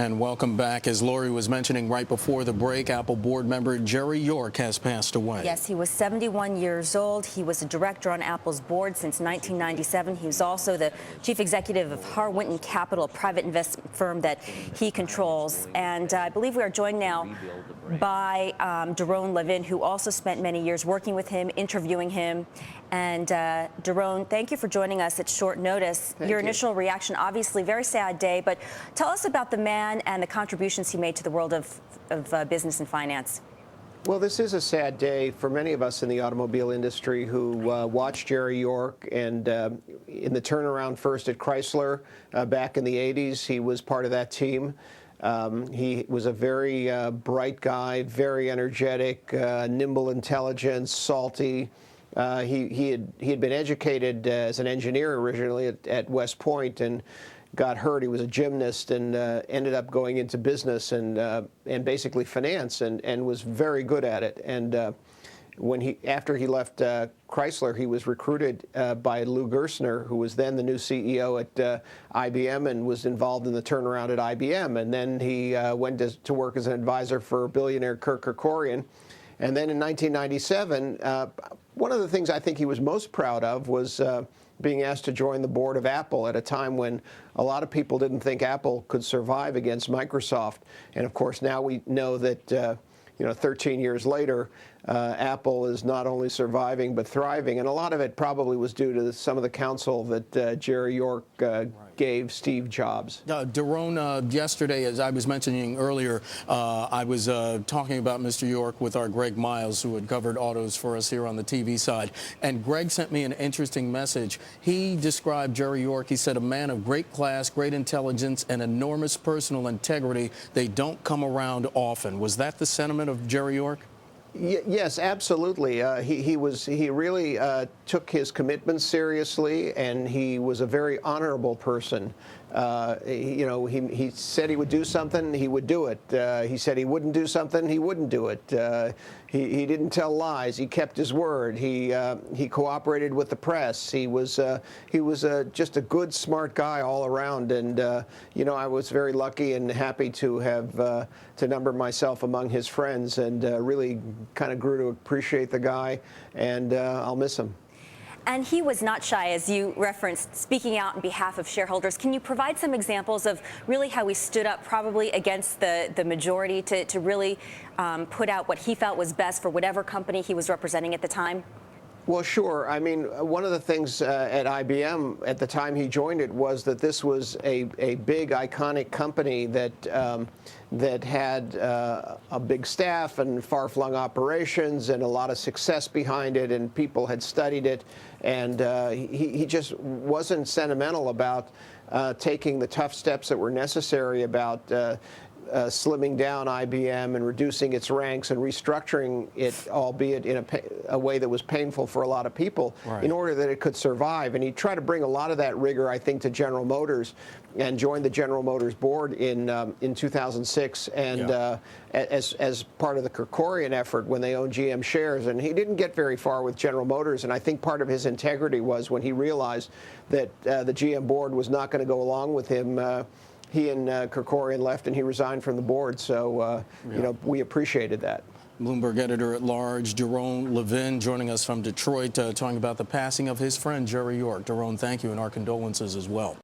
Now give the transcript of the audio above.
And welcome back. As Lori was mentioning right before the break, Apple board member Jerry York has passed away. Yes, he was 71 years old. He was a director on Apple's board since 1997. He was also the chief executive of Harwinton Capital, a private investment firm that he controls. And I believe we are joined now by Doron Levin, who also spent many years working with him, interviewing him. And Doron, thank you for joining us at short notice. Your initial reaction, obviously, very sad day, but tell us about the man and the contributions he made to the world of business and finance. Well, this is a sad day for many of us in the automobile industry who watched Jerry York, and in the turnaround first at Chrysler back in the 80s, he was part of that team. He was a very bright guy, very energetic, nimble intelligence, salty. He had been educated as an engineer originally at West Point and got hurt. He was a gymnast and ended up going into business and basically finance and was very good at it. And after he left Chrysler, he was recruited by Lou Gerstner, who was then the new CEO at IBM and was involved in the turnaround at IBM. And then he went to work as an advisor for billionaire Kirk Kerkorian. And then in 1997, one of the things I think he was most proud of was being asked to join the board of Apple at a time when a lot of people didn't think Apple could survive against Microsoft. And of course, now we know that 13 years later, Apple is not only surviving but thriving, and a lot of it probably was due to some of the counsel that Jerry York gave Steve Jobs. Doron, yesterday, as I was mentioning earlier, I was talking about Mr. York with our Greg Miles, who had covered autos for us here on the TV side, and Greg sent me an interesting message. He described Jerry York, he said, a man of great class, great intelligence, and enormous personal integrity. They don't come around often. Was that the sentiment of Jerry York? Yes, absolutely. He really took his commitments seriously, and he was a very honorable person. He said he would do something, he would do it. He said he wouldn't do something, he wouldn't do it. He didn't tell lies. He kept his word. He cooperated with the press. He was just a good, smart guy all around. And I was very lucky and happy to have to number myself among his friends, and really kind of grew to appreciate the guy. And I'll miss him. And he was not shy, as you referenced, speaking out on behalf of shareholders. Can you provide some examples of really how he stood up probably against the majority to really put out what he felt was best for whatever company he was representing at the time? Well, sure. I mean, one of the things at IBM at the time he joined it was that this was a big, iconic company that had a big staff and far-flung operations and a lot of success behind it, and people had studied it. And he just wasn't sentimental about taking the tough steps that were necessary about slimming down IBM and reducing its ranks and restructuring it, albeit in a way that was painful for a lot of people, right, in order that it could survive. And he tried to bring a lot of that rigor, I think, to General Motors, and joined the General Motors board in 2006, and as part of the Kerkorian effort when they owned GM shares. And he didn't get very far with General Motors, and I think part of his integrity was when he realized that the GM board was not going to go along with him. He and Kerkorian left, and he resigned from the board. So, we appreciated that. Bloomberg editor-at-large Jerome Levin joining us from Detroit, talking about the passing of his friend Jerry York. Doron, thank you, and our condolences as well.